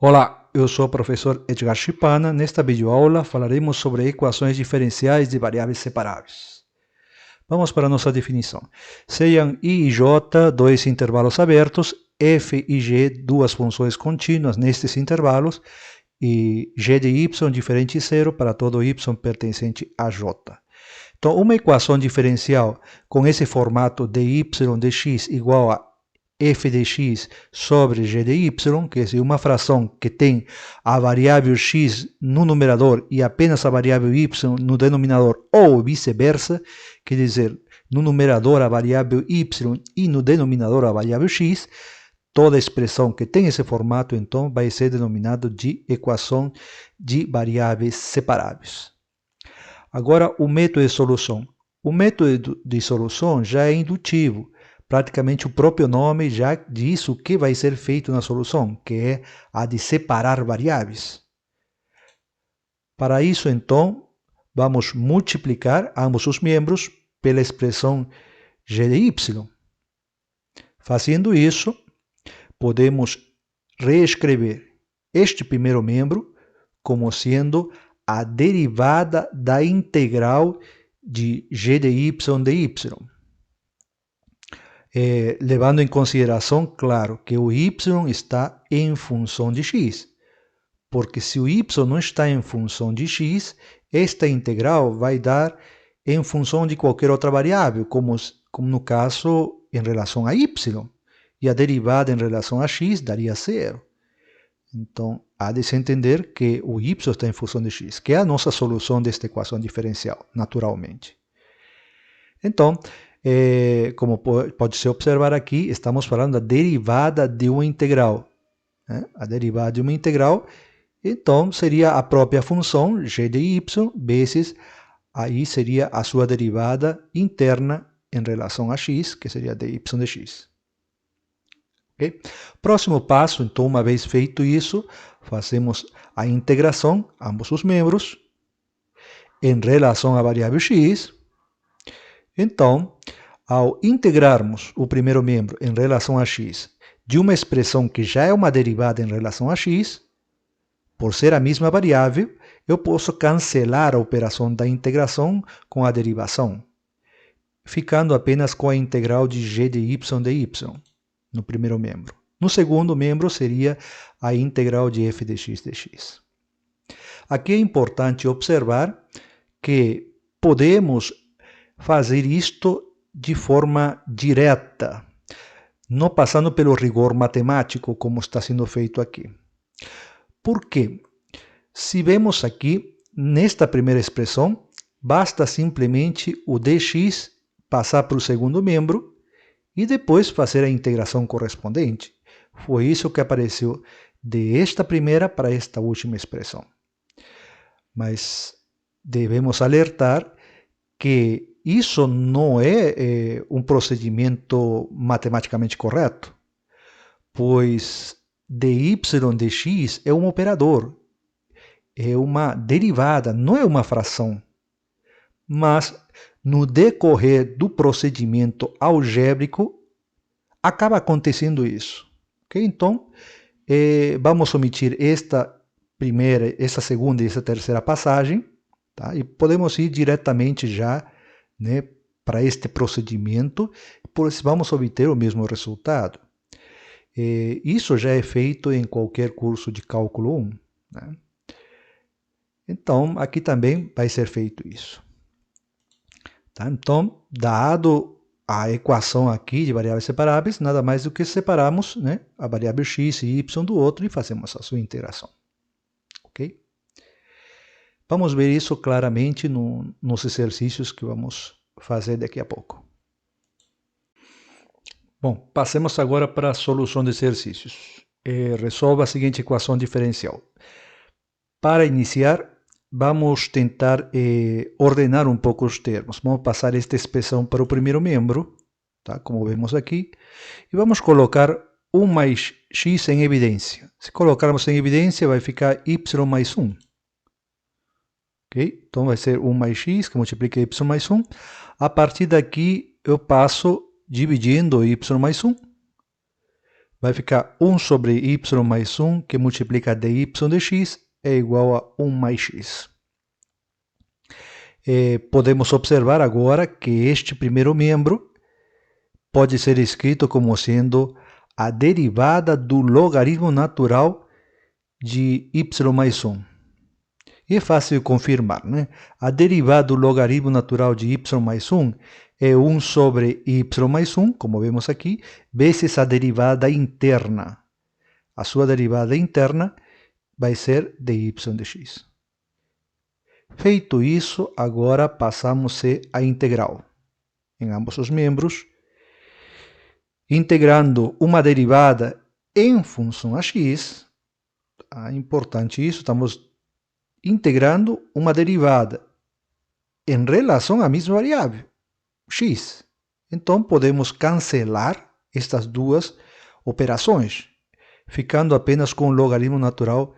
Olá, eu sou o professor Edgar Chipana. Nesta videoaula falaremos sobre equações diferenciais de variáveis separáveis. Vamos para a nossa definição. Sejam I e J dois intervalos abertos, F e G duas funções contínuas nestes intervalos e G de Y diferente de zero para todo Y pertencente a J. Então, uma equação diferencial com esse formato dy de x igual a f de x sobre g de y, quer dizer, uma fração que tem a variável x no numerador e apenas a variável y no denominador, ou vice-versa, quer dizer, no numerador a variável y e no denominador a variável x, toda expressão que tem esse formato, então, vai ser denominada de equação de variáveis separáveis. Agora, o método de solução. O método de solução já é indutivo. Praticamente o próprio nome já diz o que vai ser feito na solução, que é a de separar variáveis. Para isso, então, vamos multiplicar ambos os membros pela expressão g de y. Fazendo isso, podemos reescrever este primeiro membro como sendo a derivada da integral de g de y, levando em consideração, claro, que o y está em função de x. Porque se o y não está em função de x, esta integral vai dar em função de qualquer outra variável, como no caso em relação a y. E a derivada em relação a x daria zero. Então, há de se entender que o y está em função de x, que é a nossa solução desta equação diferencial, naturalmente. Então, como pode se observar aqui, estamos falando da derivada de uma integral. A derivada de uma integral, então, seria a própria função g de y vezes, aí seria a sua derivada interna em relação a x, que seria dy de x. Okay? Próximo passo, então, uma vez feito isso, fazemos a integração, ambos os membros, em relação à variável x. Então, ao integrarmos o primeiro membro em relação a x de uma expressão que já é uma derivada em relação a x, por ser a mesma variável, eu posso cancelar a operação da integração com a derivação, ficando apenas com a integral de g de y no primeiro membro. No segundo membro seria a integral de f de x dx. Aqui é importante observar que podemos fazer isto de forma direta, não passando pelo rigor matemático, como está sendo feito aqui. Por quê? Se vemos aqui, nesta primeira expressão, basta simplesmente o dx passar para o segundo membro e depois fazer a integração correspondente. Foi isso que apareceu desta primeira para esta última expressão. Mas devemos alertar que isso não é um procedimento matematicamente correto, pois dy de x é um operador, é uma derivada, não é uma fração. Mas, no decorrer do procedimento algébrico, acaba acontecendo isso. Okay? Então, vamos omitir esta segunda e esta terceira passagem, tá? E podemos ir diretamente já, né, para este procedimento, pois vamos obter o mesmo resultado. Isso já é feito em qualquer curso de cálculo 1. Né? Então, aqui também vai ser feito isso. Tá? Então, dado a equação aqui de variáveis separáveis, nada mais do que separarmos, né, a variável x e y do outro e fazemos a sua integração. Ok? Vamos ver isso claramente nos exercícios que vamos fazer daqui a pouco. Bom, passemos agora para a solução de exercícios. Resolva a seguinte equação diferencial. Para iniciar, vamos tentar ordenar um pouco os termos. Vamos passar esta expressão para o primeiro membro, tá? Como vemos aqui, e vamos colocar 1 mais x em evidência. Se colocarmos em evidência, vai ficar y mais 1. Okay? Então, vai ser 1 mais x, que multiplica y mais 1. A partir daqui, eu passo dividindo y mais 1. vai ficar 1 sobre y mais 1, que multiplica dy de x, é igual a 1 mais x. Podemos observar agora que este primeiro membro pode ser escrito como sendo a derivada do logaritmo natural de y mais 1. E é fácil de confirmar, né? A derivada do logaritmo natural de y mais 1 é 1 sobre y mais 1, como vemos aqui, vezes a derivada interna. A sua derivada interna vai ser dy de x. Feito isso, agora passamos a integral em ambos os membros, integrando uma derivada em função a x. Importante isso, estamos integrando uma derivada em relação à mesma variável, x. Então, podemos cancelar estas duas operações, ficando apenas com o logaritmo natural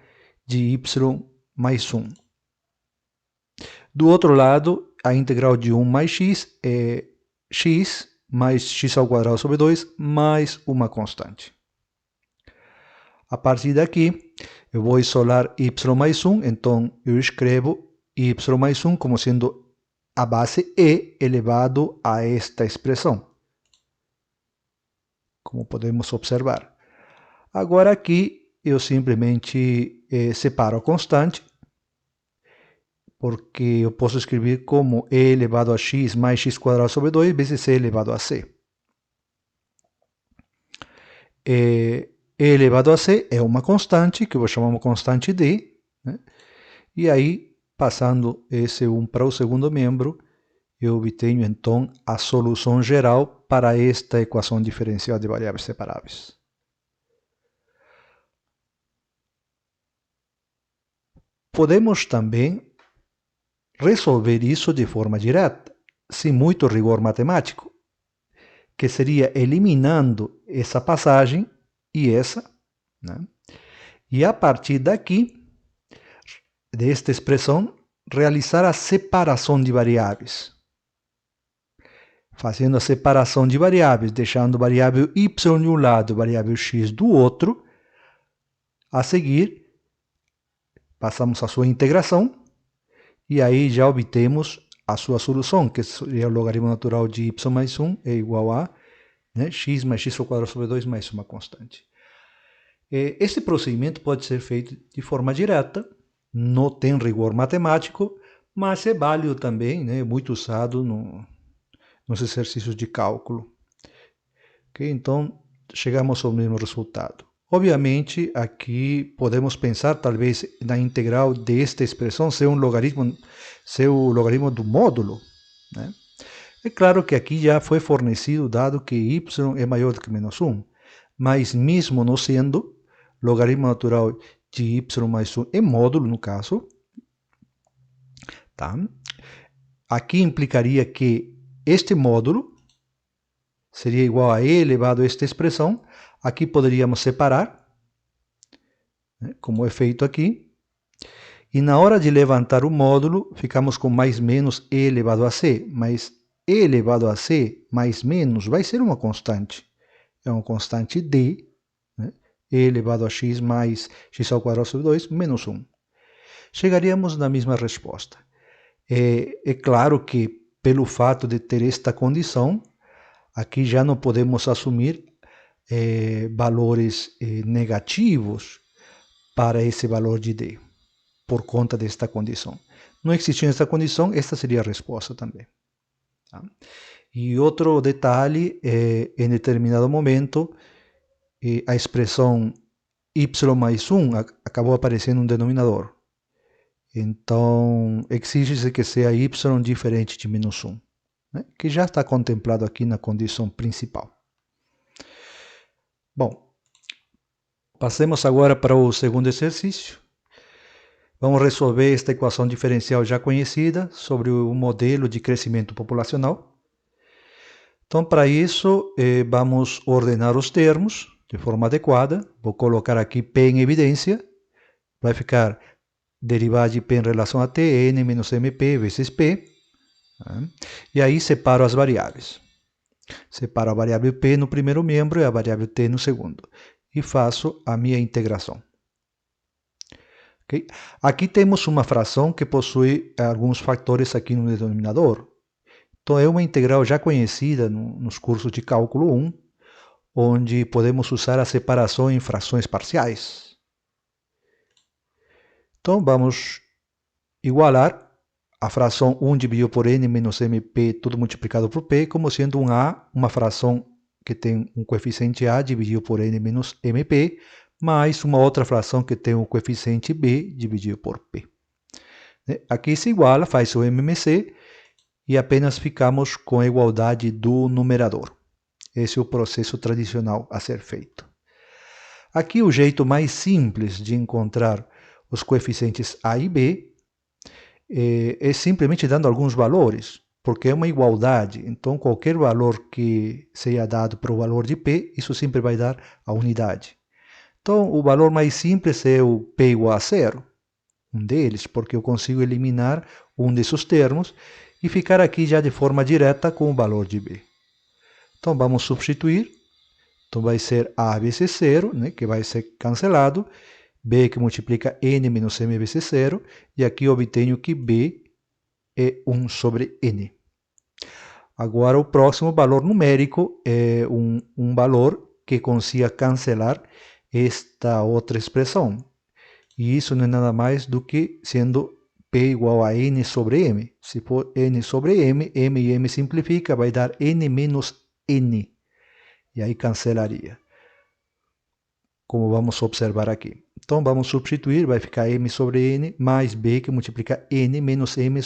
de y mais 1. Do outro lado, a integral de 1 mais x é x mais x ao quadrado sobre 2 mais uma constante. A partir daqui, eu vou isolar y mais 1, então eu escrevo y mais 1 como sendo a base e elevado a esta expressão, como podemos observar. Agora aqui eu simplesmente separo a constante, porque eu posso escrever como e elevado a x mais x quadrado sobre 2 vezes e elevado a c. E elevado a c é uma constante, que eu vou chamar uma constante d, né? E aí, passando esse 1 para o segundo membro, eu obtenho então a solução geral para esta equação diferencial de variáveis separáveis. Podemos também resolver isso de forma direta, sem muito rigor matemático, que seria eliminando essa passagem e essa, né? E a partir daqui, desta expressão, realizar a separação de variáveis. Fazendo a separação de variáveis, deixando a variável y de um lado e a variável x do outro, a seguir, passamos a sua integração, e aí já obtemos a sua solução, que seria o logaritmo natural de y mais 1 é igual a, né, x mais x ao quadrado sobre 2 mais uma constante. Esse procedimento pode ser feito de forma direta, não tem rigor matemático, mas é válido também, né, muito usado nos exercícios de cálculo. Okay? Então, chegamos ao mesmo resultado. Obviamente, aqui podemos pensar, talvez, na integral desta expressão ser o logaritmo do módulo, né? É claro que aqui já foi fornecido, dado que y é maior do que menos 1, mas mesmo não sendo, logaritmo natural de y mais 1 é módulo, no caso, tá? Aqui implicaria que este módulo seria igual a e elevado a esta expressão. Aqui poderíamos separar, né, como é feito aqui. E na hora de levantar o módulo, ficamos com mais menos e elevado a c. Mas e elevado a c mais menos vai ser uma constante. É uma constante d, né, e elevado a x mais x ao quadrado sobre 2 menos 1. Chegaríamos na mesma resposta. É claro que, pelo fato de ter esta condição, aqui já não podemos assumir valores negativos para esse valor de d, por conta desta condição. Não existindo esta condição, esta seria a resposta também. Tá? E outro detalhe, em determinado momento, a expressão y mais 1 acabou aparecendo um denominador. Então, exige-se que seja y diferente de menos 1, né? Que já está contemplado aqui na condição principal. Bom, passemos agora para o segundo exercício. Vamos resolver esta equação diferencial já conhecida sobre o modelo de crescimento populacional. Então, para isso, vamos ordenar os termos de forma adequada. Vou colocar aqui P em evidência. Vai ficar derivada de P em relação a T, N menos MP vezes P. Né? E aí separo as variáveis. Separo a variável P no primeiro membro e a variável T no segundo. e faço a minha integração. Okay? Aqui temos uma fração que possui alguns fatores aqui no denominador. Então, é uma integral já conhecida nos cursos de cálculo 1, onde podemos usar a separação em frações parciais. Então, vamos igualar a fração 1 dividido por n menos mp, tudo multiplicado por p, como sendo um a, uma fração que tem um coeficiente a dividido por n menos mp, mais uma outra fração que tem o coeficiente b dividido por p. Aqui se iguala, faz o MMC, e apenas ficamos com a igualdade do numerador. Esse é o processo tradicional a ser feito. Aqui o jeito mais simples de encontrar os coeficientes a e b é simplesmente dando alguns valores, porque é uma igualdade. Então, qualquer valor que seja dado para o valor de p, isso sempre vai dar a unidade. Então, o valor mais simples é o p igual a zero, um deles, porque eu consigo eliminar um desses termos e ficar aqui já de forma direta com o valor de b. Então, vamos substituir. Então, vai ser a vezes zero, né, que vai ser cancelado, b que multiplica n menos m vezes zero, e aqui eu obtenho que b é 1 sobre n. Agora, o próximo valor numérico é um valor que consiga cancelar esta outra expressão. E isso não é nada mais do que sendo p igual a n sobre m. Se for n sobre m, m e m simplifica, vai dar n menos n. E aí cancelaria, como vamos observar aqui. Então, vamos substituir, vai ficar m sobre n mais b que multiplica n menos m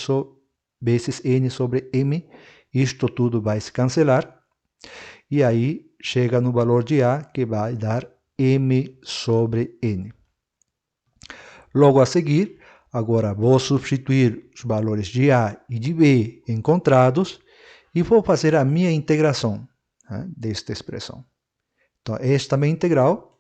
vezes n sobre m. Isto tudo vai se cancelar. E aí chega no valor de a, que vai dar m sobre n. Logo a seguir, agora vou substituir os valores de a e de b encontrados e vou fazer a minha integração, né, desta expressão. Então, esta minha integral,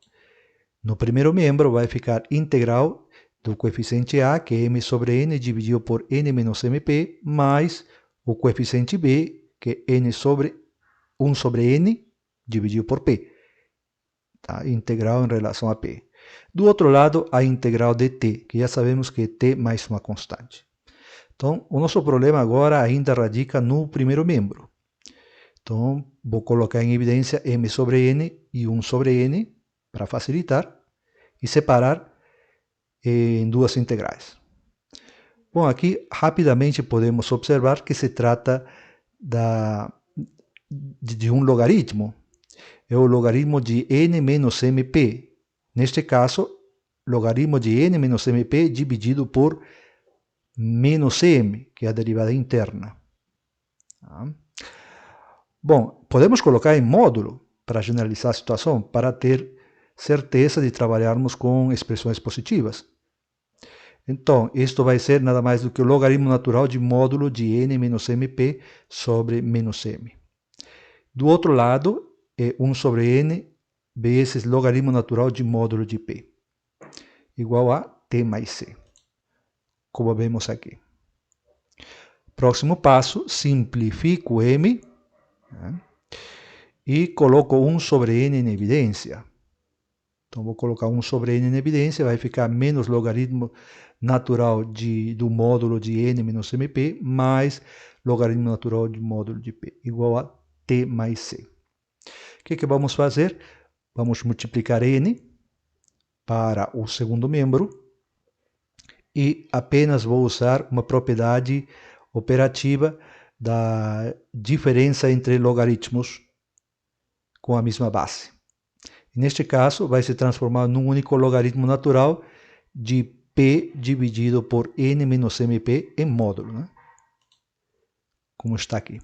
no primeiro membro, vai ficar integral do coeficiente a, que é m sobre n, dividido por n menos mp, mais o coeficiente b, que é n sobre 1 sobre n, dividido por p. Tá? Integral em relação a p. Do outro lado, a integral de t, que já sabemos que é t mais uma constante. Então, o nosso problema agora ainda radica no primeiro membro. Então, vou colocar em evidência m sobre n e 1 sobre n, para facilitar, e separar em duas integrais. Bom, aqui rapidamente podemos observar que se trata de um logaritmo. É o logaritmo de n menos mp. Neste caso, logaritmo de n menos mp dividido por menos m, que é a derivada interna. Bom, podemos colocar em módulo para generalizar a situação, para ter certeza de trabalharmos com expressões positivas. Então, isto vai ser nada mais do que o logaritmo natural de módulo de n menos mp sobre menos m. Do outro lado, é 1 sobre n vezes logaritmo natural de módulo de p, igual a t mais c, como vemos aqui. Próximo passo, simplifico m, né, e coloco 1 sobre n em evidência. Então, vou colocar 1 sobre n em evidência, vai ficar menos logaritmo natural do módulo de n menos mp, mais logaritmo natural de módulo de p, igual a t mais c. O que vamos fazer? Vamos multiplicar n para o segundo membro e apenas vou usar uma propriedade operativa da diferença entre logaritmos com a mesma base. Neste caso, vai se transformar num único logaritmo natural de p dividido por n menos mp em módulo, né? Como está aqui.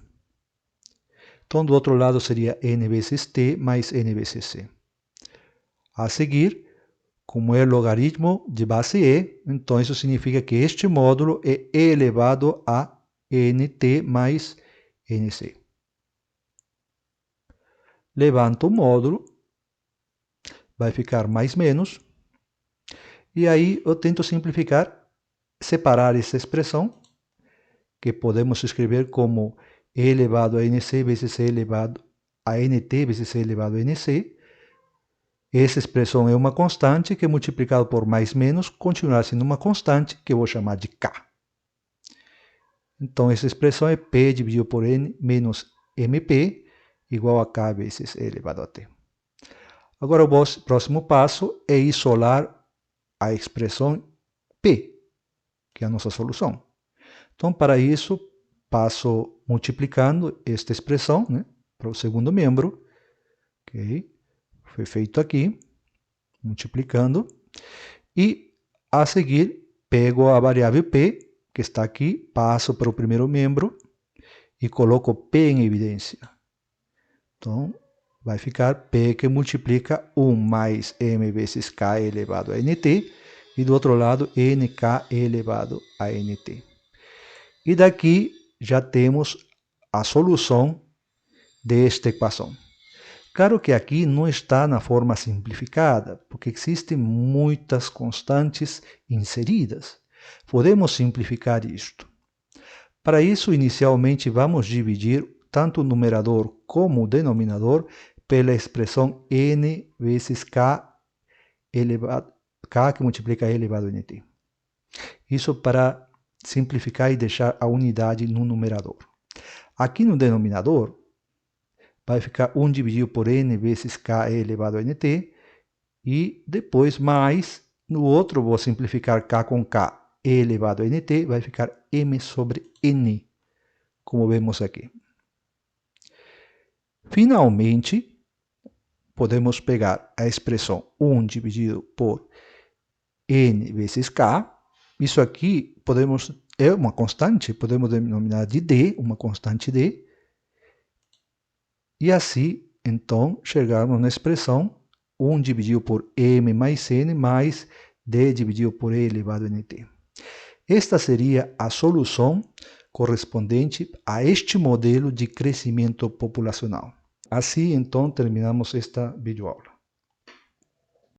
Então, do outro lado seria n vezes t mais n vezes c. A seguir, como é logaritmo de base e, então isso significa que este módulo é e elevado a nt mais nc. Levanto o módulo, vai ficar mais menos, e aí eu tento simplificar, separar essa expressão, que podemos escrever como e elevado a nc vezes e elevado a nt vezes e elevado a nc, Essa expressão é uma constante que multiplicado por mais menos continuará sendo uma constante que eu vou chamar de K. Então, essa expressão é P dividido por N menos MP igual a K vezes E elevado a T. Agora, o próximo passo é isolar a expressão P, que é a nossa solução. Então, para isso, passo multiplicando esta expressão, né, para o segundo membro. Okay? Foi feito aqui, multiplicando. E, a seguir, pego a variável P, que está aqui, passo para o primeiro membro e coloco P em evidência. Então, vai ficar P que multiplica 1 mais M vezes K elevado a NT, e do outro lado, NK elevado a NT. E daqui já temos a solução desta equação. Claro que aqui não está na forma simplificada, porque existem muitas constantes inseridas. Podemos simplificar isto. Para isso, inicialmente, vamos dividir tanto o numerador como o denominador pela expressão n vezes k que multiplica e elevado a nt. Isso para simplificar e deixar a unidade no numerador. Aqui no denominador, vai ficar 1 dividido por n vezes k elevado a nt, e depois mais, no outro vou simplificar k com k elevado a nt, vai ficar m sobre n, como vemos aqui. Finalmente, podemos pegar a expressão 1 dividido por n vezes k. Isso aqui é uma constante, podemos denominar de d, uma constante d. E assim, então, chegarmos na expressão 1 dividido por m mais n mais d dividido por e elevado a nt. Esta seria a solução correspondente a este modelo de crescimento populacional. Assim, então, terminamos esta videoaula.